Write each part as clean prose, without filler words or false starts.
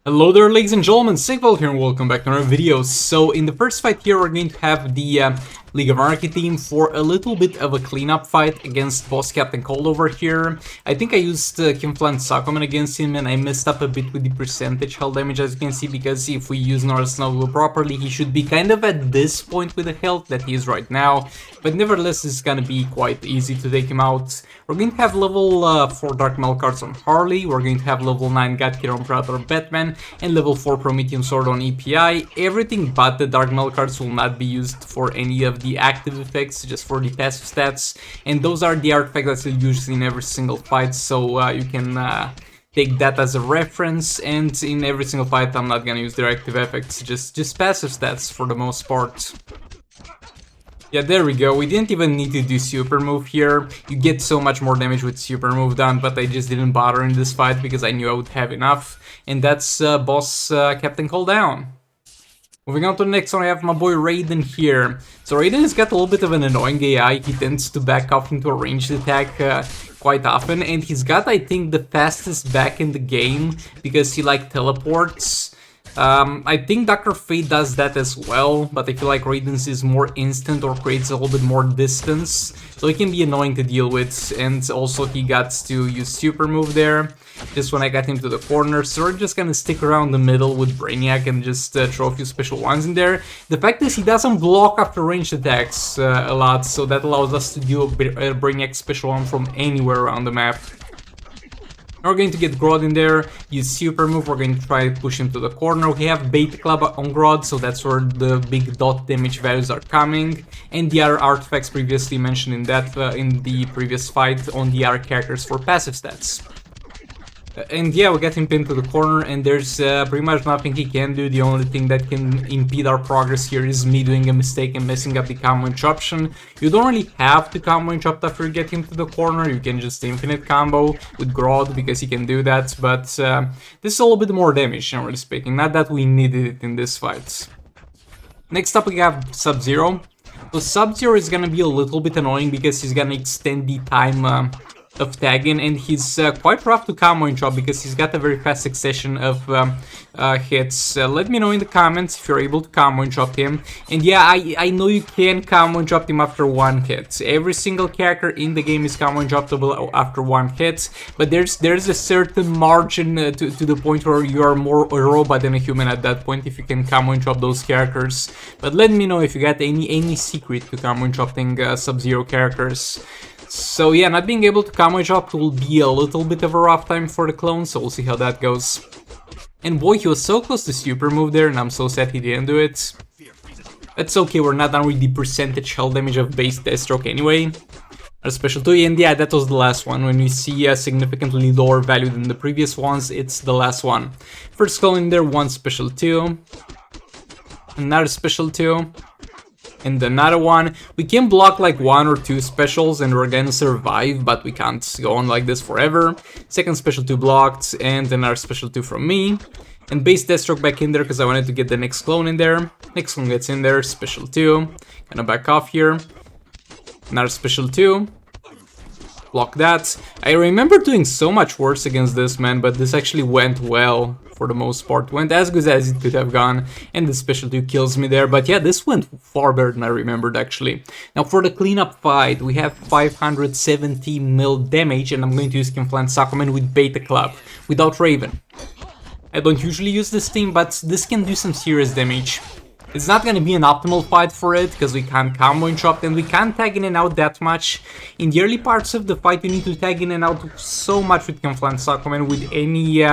Hello there, ladies and gentlemen, Sigval here and welcome back to another video. So in the first fight here we're going to have the League of Anarchy team for a little bit of a cleanup fight against boss Captain Cold over here. I think I used Aquaman against him and I messed up a bit with the percentage hull damage, as you can see, because if we use North Snowball properly he should be kind of at this point with the health that he is right now. But nevertheless it's gonna be quite easy to take him out. We're going to have level 4 Dark Metal cards on Harley, we're going to have level 9 God-Killer on Predator Batman, and level 4 Promethean Sword on EPI. Everything but the Dark Metal cards will not be used for any of the active effects, just for the passive stats. And those are the artifacts that you'll use in every single fight, so you can take that as a reference. And in every single fight I'm not gonna use their active effects, just passive stats for the most part. Yeah, there we go. We didn't even need to do super move here. You get so much more damage with super move done, but I just didn't bother in this fight because I knew I would have enough. And that's boss Captain Cold down. Moving on to the next one, I have my boy Raiden here. So Raiden has got a little bit of an annoying AI. He tends to back off into a ranged attack quite often, and he's got, I think, the fastest back in the game because he like teleports. I think Dr. Fate does that as well, but I feel like Raiden's is more instant or creates a little bit more distance, so it can be annoying to deal with. And also he got to use super move there, just when I got him to the corner, so we're just gonna stick around the middle with Brainiac and just throw a few special ones in there. The fact is he doesn't block after ranged attacks a lot, so that allows us to do a Brainiac special one from anywhere around the map. We're going to get Grodd in there, use super move, we're going to try to push him to the corner. We have Beta Club on Grodd, so that's where the big dot damage values are coming. And the other artifacts previously mentioned in that in the previous fight on the other characters for passive stats. And yeah, we get him pinned to the corner, and there's pretty much nothing he can do. The only thing that can impede our progress here is me doing a mistake and messing up the combo interruption. You don't really have to combo interrupt after you get him to the corner, you can just infinite combo with Grodd because he can do that, but this is a little bit more damage, generally speaking, not that we needed it in this fight. Next up we have Sub-Zero. So Sub-Zero is gonna be a little bit annoying because he's gonna extend the time of tagging, and he's quite rough to combo interrupt because he's got a very fast succession of hits. Let me know in the comments if you're able to combo interrupt him. And yeah, I know you can combo interrupt him after one hit. Every single character in the game is combo interruptible after one hit, but there's a certain margin to the point where you are more a robot than a human at that point if you can combo interrupt those characters. But let me know if you got any secret to combo interrupting Sub-Zero characters. So yeah, not being able to combo interrupt will be a little bit of a rough time for the clone, so we'll see how that goes. And boy, he was so close to super move there, and I'm so sad he didn't do it. That's okay, we're not done with the percentage hull damage of base Deathstroke anyway. Our special 2, and yeah, that was the last one. When we see a significantly lower value than the previous ones, it's the last one. First clone in there, one special 2. Another special 2. And another one. We can block like 1 or 2 specials and we're gonna survive, but we can't go on like this forever. Second special 2 blocked, and another special 2 from me. And base Deathstroke back in there because I wanted to get the next clone in there. Next one gets in there, special 2. Gonna back off here. Another special 2. Block that. I remember doing so much worse against this man, but this actually went well for the most part. Went as good as it could have gone, and the special 2 kills me there. But yeah, this went far better than I remembered actually. Now for the cleanup fight, we have 570 mil damage, and I'm going to use Aquaman with Beta Club, without Raiden. I don't usually use this team, but this can do some serious damage. It's not gonna be an optimal fight for it, because we can't combo interrupt and we can't tag in and out that much. In the early parts of the fight, you need to tag in and out so much with Aquaman with any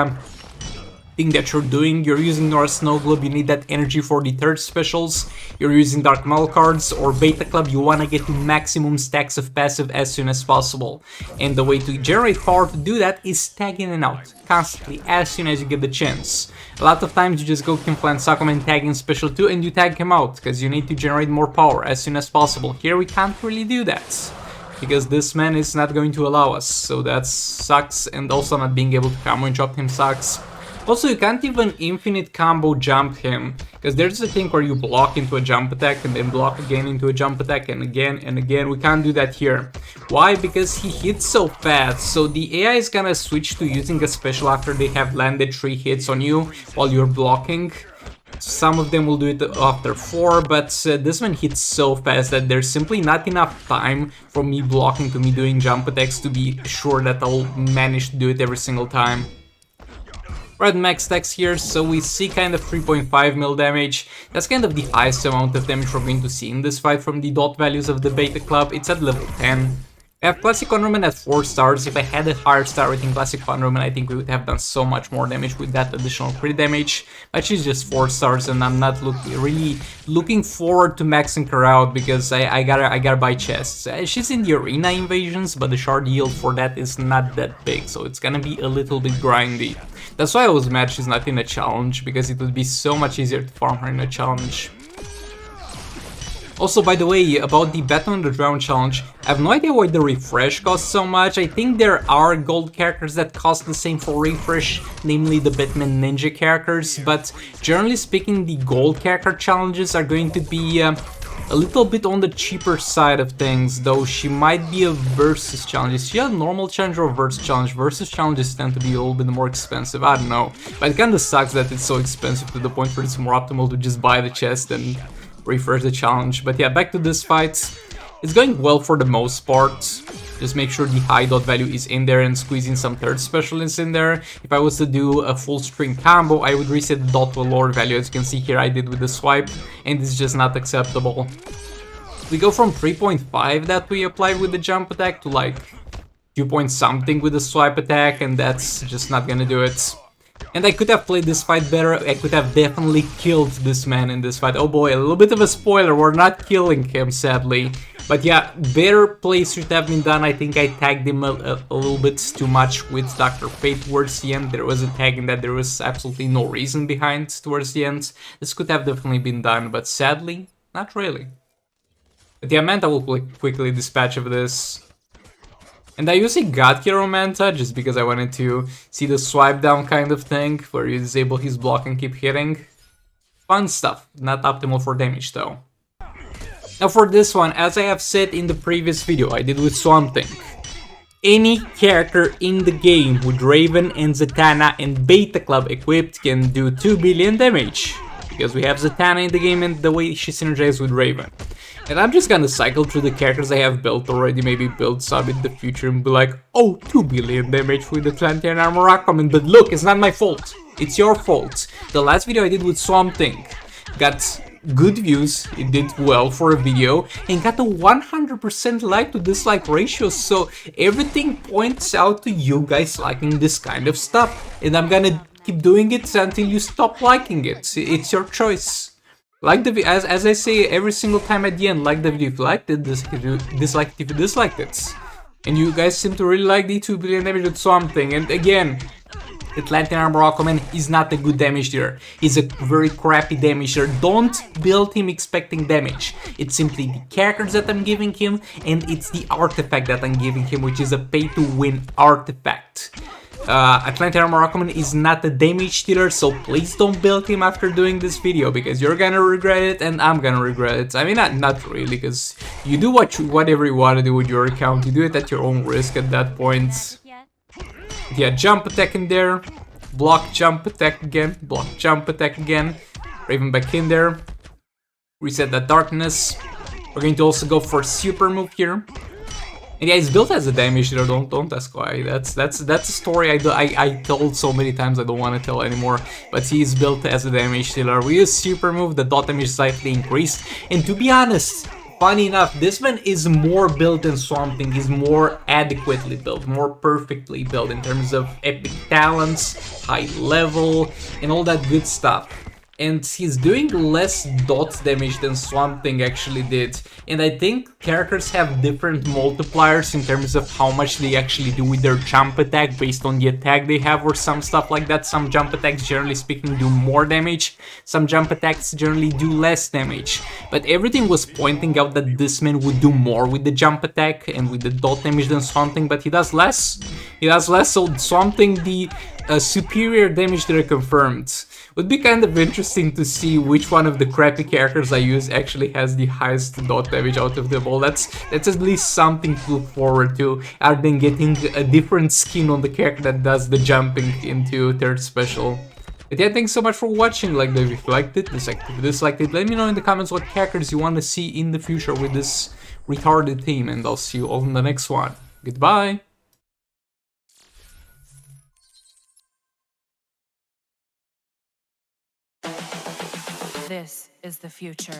thing that you're doing. You're using North Snow Globe, you need that energy for the third specials. You're using Dark Metal cards or Beta Club, you wanna get to maximum stacks of passive as soon as possible. And the way to generate power to do that is tag in and out, constantly, as soon as you get the chance. A lot of times you just go Aquaman, tag in special 2, and you tag him out, because you need to generate more power as soon as possible. Here we can't really do that, because this man is not going to allow us, so that sucks, and also not being able to combo interrupt him sucks. Also, you can't even infinite combo jump him, because there's a thing where you block into a jump attack and then block again into a jump attack and again and again. We can't do that here. Why? Because he hits so fast, so the AI is gonna switch to using a special after they have landed 3 hits on you while you're blocking. Some of them will do it after 4, but this one hits so fast that there's simply not enough time for me blocking to me doing jump attacks to be sure that I'll manage to do it every single time. We're at max stacks here, so we see kind of 3.5 mil damage. That's kind of the highest amount of damage we're going to see in this fight from the dot values of the Beta Club. It's at level 10. I have Classic Wonderman at 4 stars. If I had a higher star rating Classic Wonderman, I think we would have done so much more damage with that additional crit damage. But she's just 4 stars, and I'm not really looking forward to maxing her out because I gotta buy chests. She's in the arena invasions, but the shard yield for that is not that big, so it's gonna be a little bit grindy. That's why I was mad she's not in a challenge, because it would be so much easier to farm her in a challenge. Also, by the way, about the Batman Underground challenge, I have no idea why the refresh costs so much. I think there are gold characters that cost the same for refresh, namely the Batman Ninja characters, but generally speaking, the gold character challenges are going to be a little bit on the cheaper side of things, though she might be a versus challenge. Is she a normal challenge or a versus challenge? Versus challenges tend to be a little bit more expensive, I don't know. But it kinda sucks that it's so expensive to the point where it's more optimal to just buy the chest and refresh the challenge. But yeah, back to this fight. It's going well for the most part. Just make sure the high dot value is in there and squeeze in some third specialists in there. If I was to do a full string combo, I would reset the dot to a lower value. As you can see here, I did with the swipe, and it's just not acceptable. We go from 3.5 that we applied with the jump attack to like 2 point something with the swipe attack, and that's just not gonna do it. And I could have played this fight better. I could have definitely killed this man in this fight. Oh boy, a little bit of a spoiler, we're not killing him, sadly. But yeah, better plays should have been done. I think I tagged him a little bit too much with Dr. Fate towards the end. There was a tag in that there was absolutely no reason behind towards the end. This could have definitely been done, but sadly, not really. But yeah, Manta will quickly dispatch of this. And I usually got Hero Manta just because I wanted to see the swipe down kind of thing, where you disable his block and keep hitting. Fun stuff, not optimal for damage though. Now for this one, as I have said in the previous video I did with Swamp Thing, any character in the game with Raiden and Zatanna and Beta Club equipped can do 2 billion damage. Because we have Zatanna in the game and the way she synergizes with Raiden. And I'm just gonna cycle through the characters I have built already, maybe build some in the future and be like, oh, 2 billion damage with Atlantean armor Aquaman, but look, it's not my fault. It's your fault. The last video I did with Swamp Thing got good views, it did well for a video, and got a 100% like to dislike ratio, so everything points out to you guys liking this kind of stuff. And I'm gonna keep doing it until you stop liking it. It's your choice. Like the video, as I say every single time at the end, like the video if you liked it, dislike it if you disliked it. And you guys seem to really like the 2 billion damage with Swamp Thing. And again, Atlantean armor Aquaman is not a good damage dealer. He's a very crappy damage dealer. Don't build him expecting damage. It's simply the characters that I'm giving him, and it's the artifact that I'm giving him, which is a pay-to-win artifact. Atlantean armor Aquaman is not a damage dealer, so please don't build him after doing this video, because you're gonna regret it and I'm gonna regret it. I mean, not really, because you do whatever you want to do with your account. You do it at your own risk at that point. Yeah, jump attack in there, block jump attack again, block jump attack again, Raven back in there, reset that darkness. We're going to also go for super move here. And yeah, it's built as a damage dealer, don't ask why. That's a story I told so many times I don't want to tell anymore. But he's built as a damage dealer. We use super move, the dot damage slightly increased. And to be honest, funny enough, this one is more built than Swamp Thing. He's more adequately built, more perfectly built in terms of epic talents, high level, and all that good stuff. and he's doing less dot damage than Swamp Thing actually did. And I think characters have different multipliers in terms of how much they actually do with their jump attack based on the attack they have or some stuff like that. Some jump attacks, generally speaking, do more damage, some jump attacks generally do less damage. But everything was pointing out that this man would do more with the jump attack and with the dot damage than Swamp Thing, but he does less. He does less, so Swamp Thing, the superior damage that are confirmed. Would be kind of interesting to see which one of the crappy characters I use actually has the highest dot damage out of them all. That's at least something to look forward to, other than getting a different skin on the character that does the jumping into third special. But yeah, thanks so much for watching. Like if you liked it, disliked it, let me know in the comments what characters you want to see in the future with this retarded team, and I'll see you all in the next one. Goodbye! This is the future.